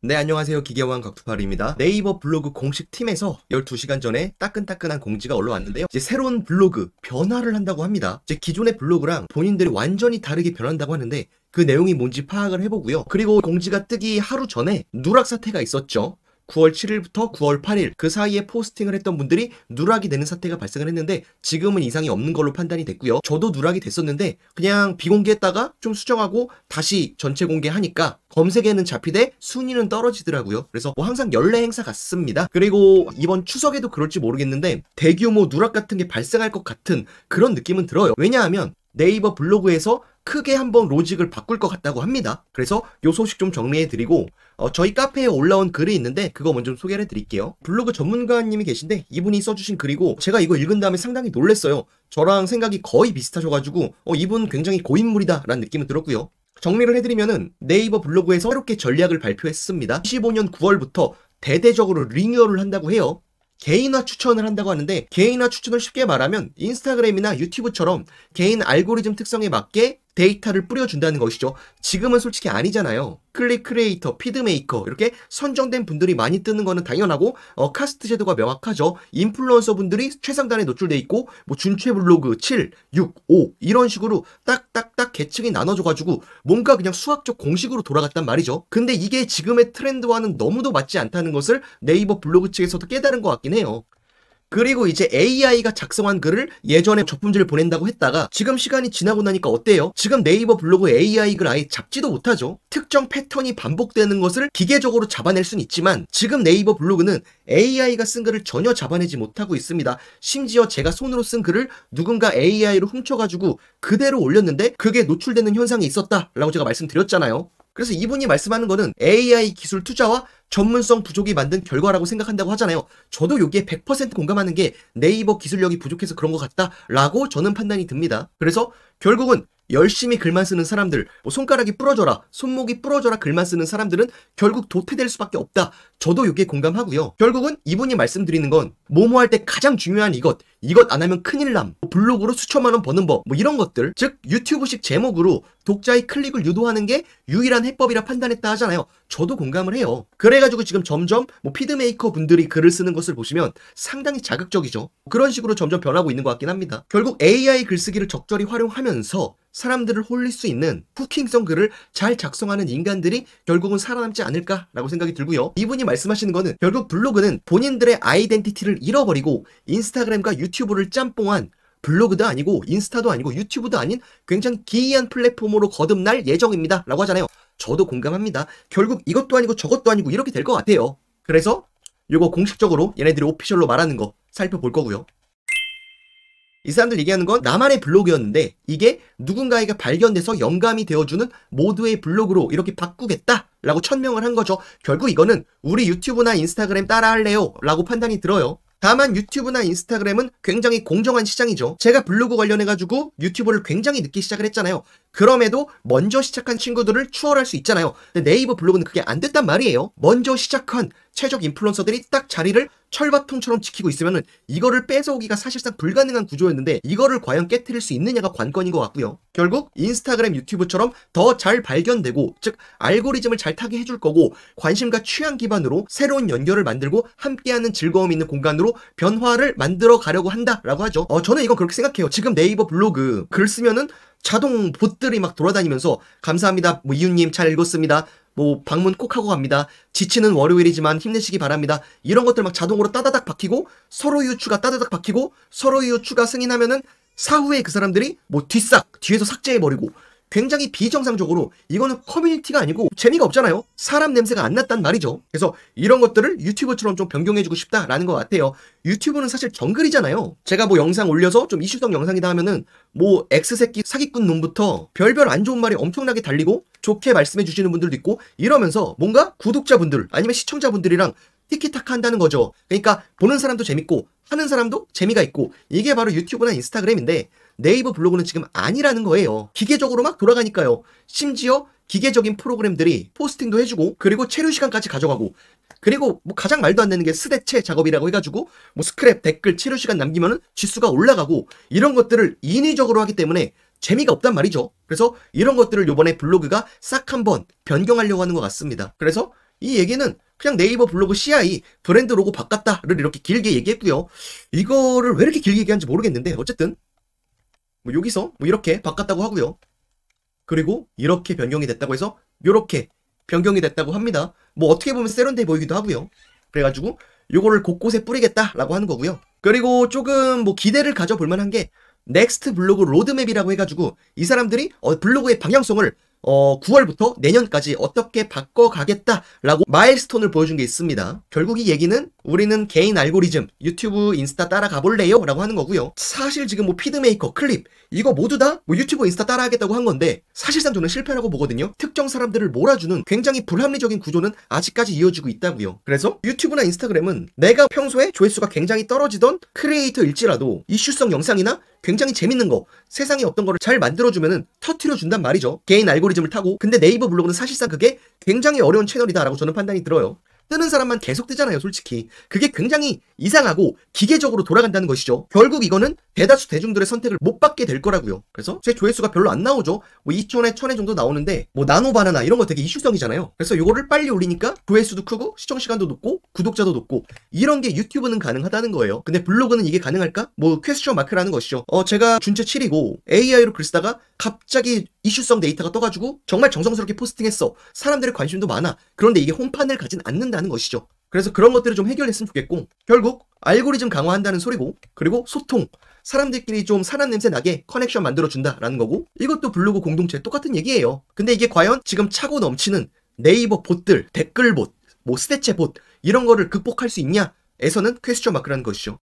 네, 안녕하세요. 기계왕 곽투파루입니다. 네이버 블로그 공식 팀에서 12시간 전에 따끈따끈한 공지가 올라왔는데요. 이제 새로운 블로그 변화를 한다고 합니다. 이제 기존의 블로그랑 본인들이 완전히 다르게 변한다고 하는데 그 내용이 뭔지 파악을 해보고요. 그리고 공지가 뜨기 하루 전에 누락 사태가 있었죠. 9월 7일부터 9월 8일 그 사이에 포스팅을 했던 분들이 누락이 되는 사태가 발생을 했는데 지금은 이상이 없는 걸로 판단이 됐고요. 저도 누락이 됐었는데 그냥 비공개했다가 좀 수정하고 다시 전체 공개하니까 검색에는 잡히되 순위는 떨어지더라고요. 그래서 뭐 항상 연례 행사 같습니다. 그리고 이번 추석에도 그럴지 모르겠는데 대규모 누락 같은 게 발생할 것 같은 그런 느낌은 들어요. 왜냐하면 네이버 블로그에서 크게 한번 로직을 바꿀 것 같다고 합니다. 그래서 요 소식 좀 정리해드리고 저희 카페에 올라온 글이 있는데 그거 먼저 좀 소개를 해드릴게요. 블로그 전문가님이 계신데 이분이 써주신 글이고 제가 이거 읽은 다음에 상당히 놀랐어요. 저랑 생각이 거의 비슷하셔가지고 이분 굉장히 고인물이다 라는 느낌이 들었고요. 정리를 해드리면은 네이버 블로그에서 새롭게 전략을 발표했습니다. 25년 9월부터 대대적으로 리뉴얼을 한다고 해요. 개인화 추천을 한다고 하는데 개인화 추천을 쉽게 말하면 인스타그램이나 유튜브처럼 개인 알고리즘 특성에 맞게 데이터를 뿌려준다는 것이죠. 지금은 솔직히 아니잖아요. 클릭 크리에이터, 피드메이커 이렇게 선정된 분들이 많이 뜨는 거는 당연하고 카스트 제도가 명확하죠. 인플루언서 분들이 최상단에 노출돼 있고 뭐 준최 블로그 7, 6, 5 이런 식으로 딱딱딱 계층이 나눠져가지고 뭔가 그냥 수학적 공식으로 돌아갔단 말이죠. 근데 이게 지금의 트렌드와는 너무도 맞지 않다는 것을 네이버 블로그 측에서도 깨달은 것 같긴 해요. 그리고 이제 AI가 작성한 글을 예전에 적분지를 보낸다고 했다가 지금 시간이 지나고 나니까 어때요? 지금 네이버 블로그 AI 글 아예 잡지도 못하죠. 특정 패턴이 반복되는 것을 기계적으로 잡아낼 수는 있지만 지금 네이버 블로그는 AI가 쓴 글을 전혀 잡아내지 못하고 있습니다. 심지어 제가 손으로 쓴 글을 누군가 AI로 훔쳐가지고 그대로 올렸는데 그게 노출되는 현상이 있었다라고 제가 말씀드렸잖아요. 그래서 이분이 말씀하는 거는 AI 기술 투자와 전문성 부족이 만든 결과라고 생각한다고 하잖아요. 저도 여기에 100% 공감하는 게 네이버 기술력이 부족해서 그런 것 같다라고 저는 판단이 듭니다. 그래서 결국은 열심히 글만 쓰는 사람들, 뭐 손가락이 부러져라, 손목이 부러져라 글만 쓰는 사람들은 결국 도태될 수밖에 없다. 저도 여기에 공감하고요. 결국은 이분이 말씀드리는 건 뭐뭐 할 때 가장 중요한 이것 안 하면 큰일 남, 블로그로 수천만 원 버는 법, 뭐 이런 것들, 즉 유튜브식 제목으로 독자의 클릭을 유도하는 게 유일한 해법이라 판단했다 하잖아요. 저도 공감을 해요. 그래가지고 지금 점점 뭐 피드메이커 분들이 글을 쓰는 것을 보시면 상당히 자극적이죠. 그런 식으로 점점 변하고 있는 것 같긴 합니다. 결국 AI 글쓰기를 적절히 활용하면서 사람들을 홀릴 수 있는 후킹성 글을 잘 작성하는 인간들이 결국은 살아남지 않을까라고 생각이 들고요. 이분이 말씀하시는 거는 결국 블로그는 본인들의 아이덴티티를 잃어버리고 인스타그램과 유튜브를 짬뽕한 블로그도 아니고 인스타도 아니고 유튜브도 아닌 굉장히 기이한 플랫폼으로 거듭날 예정입니다 라고 하잖아요. 저도 공감합니다. 결국 이것도 아니고 저것도 아니고 이렇게 될 것 같아요. 그래서 이거 공식적으로 얘네들이 오피셜로 말하는 거 살펴볼 거고요. 이 사람들 얘기하는 건 나만의 블로그였는데 이게 누군가에게 발견돼서 영감이 되어주는 모두의 블로그로 이렇게 바꾸겠다라고 천명을 한 거죠. 결국 이거는 우리 유튜브나 인스타그램 따라할래요? 라고 판단이 들어요. 다만 유튜브나 인스타그램은 굉장히 공정한 시장이죠. 제가 블로그 관련해가지고 유튜브를 굉장히 늦게 시작을 했잖아요. 그럼에도 먼저 시작한 친구들을 추월할 수 있잖아요. 근데 네이버 블로그는 그게 안 됐단 말이에요. 먼저 시작한 최적 인플루언서들이 딱 자리를 철밥통처럼 지키고 있으면은 이거를 뺏어오기가 사실상 불가능한 구조였는데 이거를 과연 깨트릴 수 있느냐가 관건인 것 같고요. 결국 인스타그램, 유튜브처럼 더 잘 발견되고 즉 알고리즘을 잘 타게 해줄 거고 관심과 취향 기반으로 새로운 연결을 만들고 함께하는 즐거움 있는 공간으로 변화를 만들어 가려고 한다라고 하죠. 저는 이건 그렇게 생각해요. 지금 네이버 블로그 글 쓰면은 자동 봇들이 막 돌아다니면서 감사합니다. 뭐 이웃님 잘 읽었습니다. 뭐 방문 꼭 하고 갑니다. 지치는 월요일이지만 힘내시기 바랍니다. 이런 것들 막 자동으로 따다닥 박히고 서로 이웃 추가 따다닥 박히고 서로 이웃 추가 승인하면은 사후에 그 사람들이 뭐 뒤에서 삭제해버리고 굉장히 비정상적으로 이거는 커뮤니티가 아니고 재미가 없잖아요. 사람 냄새가 안 났단 말이죠. 그래서 이런 것들을 유튜브처럼 좀 변경해주고 싶다라는 것 같아요. 유튜브는 사실 정글이잖아요. 제가 뭐 영상 올려서 좀 이슈성 영상이다 하면은 뭐 X새끼 사기꾼 놈부터 별별 안 좋은 말이 엄청나게 달리고 좋게 말씀해 주시는 분들도 있고 이러면서 뭔가 구독자분들 아니면 시청자분들이랑 티키타카 한다는 거죠. 그러니까 보는 사람도 재밌고 하는 사람도 재미가 있고 이게 바로 유튜브나 인스타그램인데 네이버 블로그는 지금 아니라는 거예요. 기계적으로 막 돌아가니까요. 심지어 기계적인 프로그램들이 포스팅도 해주고 그리고 체류 시간까지 가져가고 그리고 뭐 가장 말도 안 되는 게 스대체 작업이라고 해가지고 뭐 스크랩 댓글 체류 시간 남기면은 지수가 올라가고 이런 것들을 인위적으로 하기 때문에 재미가 없단 말이죠. 그래서 이런 것들을 요번에 블로그가 싹 한번 변경하려고 하는 것 같습니다. 그래서 이 얘기는 그냥 네이버 블로그 CI 브랜드 로고 바꿨다를 이렇게 길게 얘기했고요. 이거를 왜 이렇게 길게 얘기하는지 모르겠는데 어쨌든 뭐 여기서 뭐 이렇게 바꿨다고 하고요. 그리고 이렇게 변경이 됐다고 해서 이렇게 변경이 됐다고 합니다. 뭐 어떻게 보면 세련돼 보이기도 하고요. 그래가지고 요거를 곳곳에 뿌리겠다라고 하는 거고요. 그리고 조금 뭐 기대를 가져볼 만한 게 넥스트 블로그 로드맵이라고 해가지고 이 사람들이 블로그의 방향성을 9월부터 내년까지 어떻게 바꿔가겠다라고 마일스톤을 보여준 게 있습니다. 결국 이 얘기는 우리는 개인 알고리즘, 유튜브, 인스타 따라가 볼래요? 라고 하는 거고요. 사실 지금 뭐 피드메이커, 클립 이거 모두 다 뭐 유튜브, 인스타 따라하겠다고 한 건데 사실상 저는 실패라고 보거든요. 특정 사람들을 몰아주는 굉장히 불합리적인 구조는 아직까지 이어지고 있다고요. 그래서 유튜브나 인스타그램은 내가 평소에 조회수가 굉장히 떨어지던 크리에이터일지라도 이슈성 영상이나 굉장히 재밌는 거, 세상에 어떤 거를 잘 만들어주면은 터트려준단 말이죠. 개인 알고리즘을 타고. 근데 네이버 블로그는 사실상 그게 굉장히 어려운 채널이다라고 저는 판단이 들어요. 뜨는 사람만 계속 뜨잖아요, 솔직히. 그게 굉장히 이상하고 기계적으로 돌아간다는 것이죠. 결국 이거는 대다수 대중들의 선택을 못 받게 될 거라고요. 그래서 제 조회수가 별로 안 나오죠. 뭐 2,000회, 1,000회 정도 나오는데 뭐 나노바나나 이런 거 되게 이슈성이잖아요. 그래서 이거를 빨리 올리니까 조회수도 크고 시청 시간도 높고 구독자도 높고 이런 게 유튜브는 가능하다는 거예요. 근데 블로그는 이게 가능할까? 뭐 퀘스천 마크라는 것이죠. 제가 준체 7이고 AI로 글 쓰다가 갑자기 이슈성 데이터가 떠가지고 정말 정성스럽게 포스팅했어. 사람들의 관심도 많아. 그런데 이게 홈판을 가진 않는다는 것이죠. 그래서 그런 것들을 좀 해결했으면 좋겠고 결국 알고리즘 강화한다는 소리고 그리고 소통 사람들끼리 좀 사람 냄새 나게 커넥션 만들어준다라는 거고 이것도 블로그 공동체 똑같은 얘기예요. 근데 이게 과연 지금 차고 넘치는 네이버 봇들, 댓글 봇, 뭐 스대체 봇 이런 거를 극복할 수 있냐에서는 퀘스천 마크라는 것이죠.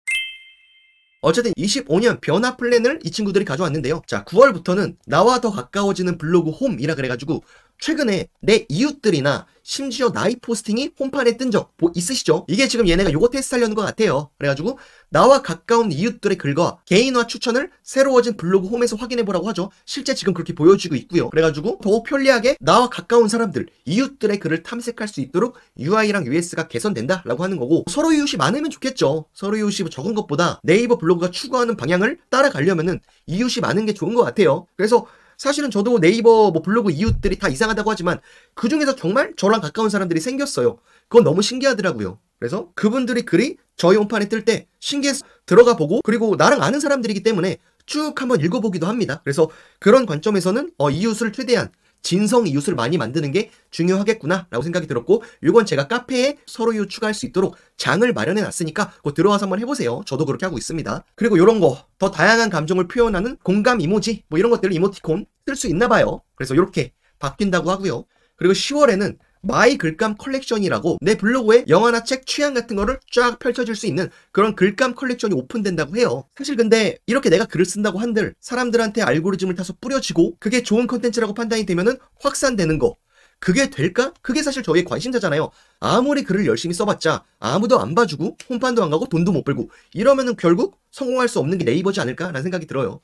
어쨌든 25년 변화 플랜을 이 친구들이 가져왔는데요. 자, 9월부터는 나와 더 가까워지는 블로그 홈이라 그래가지고 최근에 내 이웃들이나 심지어 나이 포스팅이 홈판에 뜬 적 있으시죠? 이게 지금 얘네가 요거 테스트 하려는 것 같아요. 그래가지고 나와 가까운 이웃들의 글과 개인화 추천을 새로워진 블로그 홈에서 확인해보라고 하죠. 실제 지금 그렇게 보여지고 있고요. 그래가지고 더욱 편리하게 나와 가까운 사람들, 이웃들의 글을 탐색할 수 있도록 UI랑 US가 개선된다라고 하는 거고 서로 이웃이 많으면 좋겠죠. 서로 이웃이 적은 것보다 네이버 블로그가 추구하는 방향을 따라가려면은 이웃이 많은 게 좋은 것 같아요. 그래서 사실은 저도 네이버 뭐 블로그 이웃들이 다 이상하다고 하지만 그 중에서 정말 저랑 가까운 사람들이 생겼어요. 그건 너무 신기하더라고요. 그래서 그분들이 글이 저희 홈판에 뜰 때 신기해서 들어가 보고 그리고 나랑 아는 사람들이기 때문에 쭉 한번 읽어보기도 합니다. 그래서 그런 관점에서는 이웃을 최대한 진성 이웃을 많이 만드는 게 중요하겠구나 라고 생각이 들었고 이건 제가 카페에 서로 이웃 추가할 수 있도록 장을 마련해 놨으니까 그거 들어와서 한번 해보세요. 저도 그렇게 하고 있습니다. 그리고 이런 거 더 다양한 감정을 표현하는 공감 이모지 뭐 이런 것들을 이모티콘 쓸 수 있나 봐요. 그래서 이렇게 바뀐다고 하고요. 그리고 10월에는 마이 글감 컬렉션이라고 내 블로그에 영화나 책 취향 같은 거를 쫙 펼쳐줄 수 있는 그런 글감 컬렉션이 오픈된다고 해요. 사실 근데 이렇게 내가 글을 쓴다고 한들 사람들한테 알고리즘을 타서 뿌려지고 그게 좋은 컨텐츠라고 판단이 되면은 확산되는 거 그게 될까? 그게 사실 저희의 관심사잖아요. 아무리 글을 열심히 써봤자 아무도 안 봐주고 홈판도 안 가고 돈도 못 벌고 이러면은 결국 성공할 수 없는 게 네이버지 않을까라는 생각이 들어요.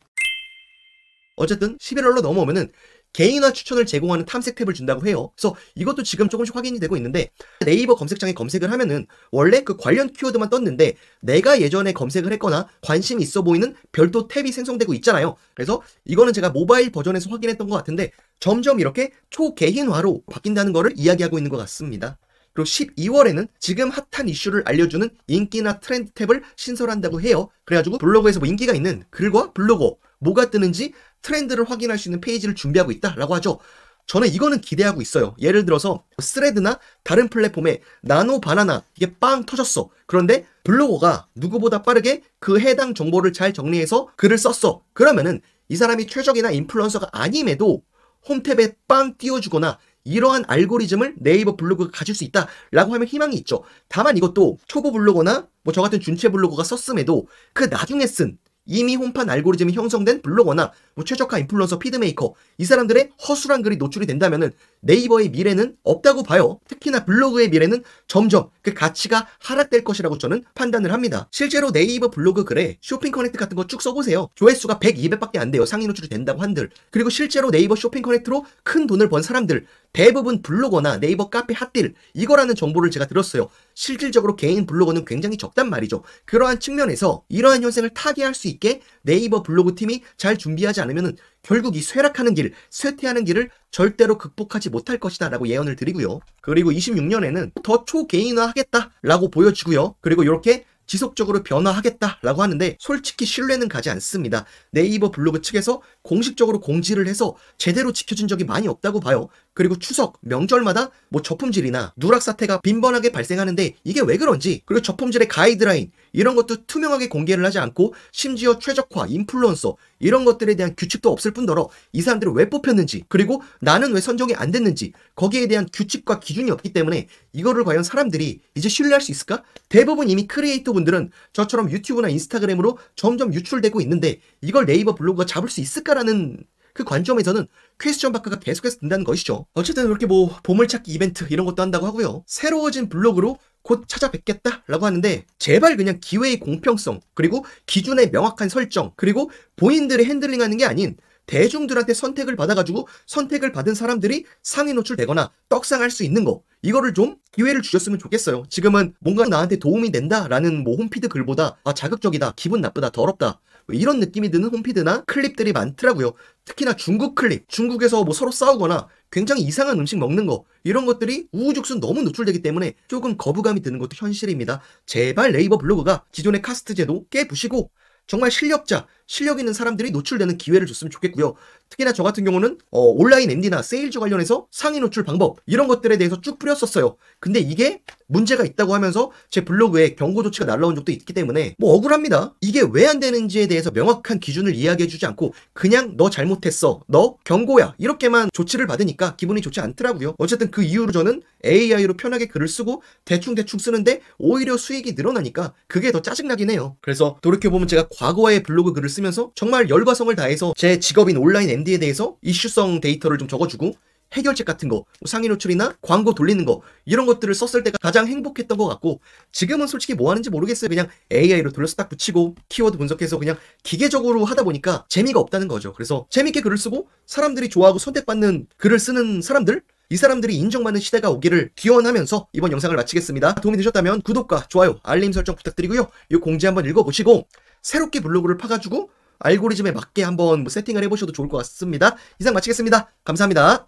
어쨌든 11월로 넘어오면은 개인화 추천을 제공하는 탐색 탭을 준다고 해요. 그래서 이것도 지금 조금씩 확인이 되고 있는데 네이버 검색창에 검색을 하면은 원래 그 관련 키워드만 떴는데 내가 예전에 검색을 했거나 관심이 있어 보이는 별도 탭이 생성되고 있잖아요. 그래서 이거는 제가 모바일 버전에서 확인했던 것 같은데 점점 이렇게 초개인화로 바뀐다는 거를 이야기하고 있는 것 같습니다. 그리고 12월에는 지금 핫한 이슈를 알려주는 인기나 트렌드 탭을 신설한다고 해요. 그래가지고 블로그에서 뭐 인기가 있는 글과 블로거 뭐가 뜨는지 트렌드를 확인할 수 있는 페이지를 준비하고 있다라고 하죠. 저는 이거는 기대하고 있어요. 예를 들어서 스레드나 다른 플랫폼에 나노 바나나 이게 빵 터졌어. 그런데 블로거가 누구보다 빠르게 그 해당 정보를 잘 정리해서 글을 썼어. 그러면은 이 사람이 최적이나 인플루언서가 아님에도 홈탭에 빵 띄워주거나 이러한 알고리즘을 네이버 블로그가 가질 수 있다라고 하면 희망이 있죠. 다만 이것도 초보 블로거나 뭐 저 같은 준체 블로거가 썼음에도 그 나중에 쓴 이미 홈판 알고리즘이 형성된 블로거나 뭐 최적화 인플루언서 피드메이커 이 사람들의 허술한 글이 노출이 된다면은 네이버의 미래는 없다고 봐요. 특히나 블로그의 미래는 점점 그 가치가 하락될 것이라고 저는 판단을 합니다. 실제로 네이버 블로그 글에 쇼핑 커넥트 같은 거 쭉 써보세요. 조회수가 100, 200밖에 안 돼요. 상위 노출이 된다고 한들. 그리고 실제로 네이버 쇼핑 커넥트로 큰 돈을 번 사람들 대부분 블로거나 네이버 카페 핫딜 이거라는 정보를 제가 들었어요. 실질적으로 개인 블로거는 굉장히 적단 말이죠. 그러한 측면에서 이러한 현상을 타개할 수 있게 네이버 블로그 팀이 잘 준비하지 않으면 결국 이 쇠락하는 길, 쇠퇴하는 길을 절대로 극복하지 못할 것이다 라고 예언을 드리고요. 그리고 26년에는 더 초개인화하겠다 라고 보여지고요. 그리고 이렇게 지속적으로 변화하겠다라고 하는데 솔직히 신뢰는 가지 않습니다. 네이버 블로그 측에서 공식적으로 공지를 해서 제대로 지켜진 적이 많이 없다고 봐요. 그리고 추석, 명절마다 뭐 저품질이나 누락 사태가 빈번하게 발생하는데 이게 왜 그런지, 그리고 저품질의 가이드라인 이런 것도 투명하게 공개를 하지 않고 심지어 최적화, 인플루언서 이런 것들에 대한 규칙도 없을 뿐더러 이 사람들을 왜 뽑혔는지, 그리고 나는 왜 선정이 안 됐는지 거기에 대한 규칙과 기준이 없기 때문에 이거를 과연 사람들이 이제 신뢰할 수 있을까? 대부분 이미 크리에이터 분들은 저처럼 유튜브나 인스타그램으로 점점 유출되고 있는데 이걸 네이버 블로그가 잡을 수 있을까라는 그 관점에서는 퀘스천 마크가 계속해서 든다는 것이죠. 어쨌든 이렇게 뭐 보물찾기 이벤트 이런 것도 한다고 하고요. 새로워진 블로그로 곧 찾아뵙겠다라고 하는데 제발 그냥 기회의 공평성, 그리고 기준의 명확한 설정, 그리고 본인들이 핸들링하는 게 아닌 대중들한테 선택을 받아가지고 선택을 받은 사람들이 상위 노출되거나 떡상할 수 있는 거, 이거를 좀 기회를 주셨으면 좋겠어요. 지금은 뭔가 나한테 도움이 된다라는 뭐 홈피드 글보다 자극적이다, 기분 나쁘다, 더럽다 이런 느낌이 드는 홈피드나 클립들이 많더라고요. 특히나 중국 클립, 중국에서 뭐 서로 싸우거나 굉장히 이상한 음식 먹는 거 이런 것들이 우후죽순 너무 노출되기 때문에 조금 거부감이 드는 것도 현실입니다. 제발 네이버 블로그가 기존의 카스트 제도 깨부시고 정말 실력자, 실력 있는 사람들이 노출되는 기회를 줬으면 좋겠고요. 특히나 저 같은 경우는 온라인 MD나 세일즈 관련해서 상위 노출 방법 이런 것들에 대해서 쭉 뿌렸었어요. 근데 이게 문제가 있다고 하면서 제 블로그에 경고 조치가 날라온 적도 있기 때문에 뭐 억울합니다. 이게 왜 안 되는지에 대해서 명확한 기준을 이야기해주지 않고 그냥 너 잘못했어, 너 경고야 이렇게만 조치를 받으니까 기분이 좋지 않더라고요. 어쨌든 그 이후로 저는 AI로 편하게 글을 쓰고 대충대충 쓰는데 오히려 수익이 늘어나니까 그게 더 짜증나긴 해요. 그래서 돌이켜보면 제가 과거에 블로그 글을 쓰면서 정말 열과 성을 다해서 제 직업인 온라인 MD에 대해서 이슈성 데이터를 좀 적어주고 해결책 같은 거, 상위 노출이나 광고 돌리는 거 이런 것들을 썼을 때가 가장 행복했던 것 같고, 지금은 솔직히 뭐 하는지 모르겠어요. 그냥 AI로 돌려서 딱 붙이고 키워드 분석해서 그냥 기계적으로 하다 보니까 재미가 없다는 거죠. 그래서 재밌게 글을 쓰고 사람들이 좋아하고 선택받는 글을 쓰는 사람들, 이 사람들이 인정받는 시대가 오기를 기원하면서 이번 영상을 마치겠습니다. 도움이 되셨다면 구독과 좋아요, 알림 설정 부탁드리고요. 이 공지 한번 읽어보시고 새롭게 블로그를 파가지고 알고리즘에 맞게 한번 세팅을 해보셔도 좋을 것 같습니다. 이상 마치겠습니다. 감사합니다.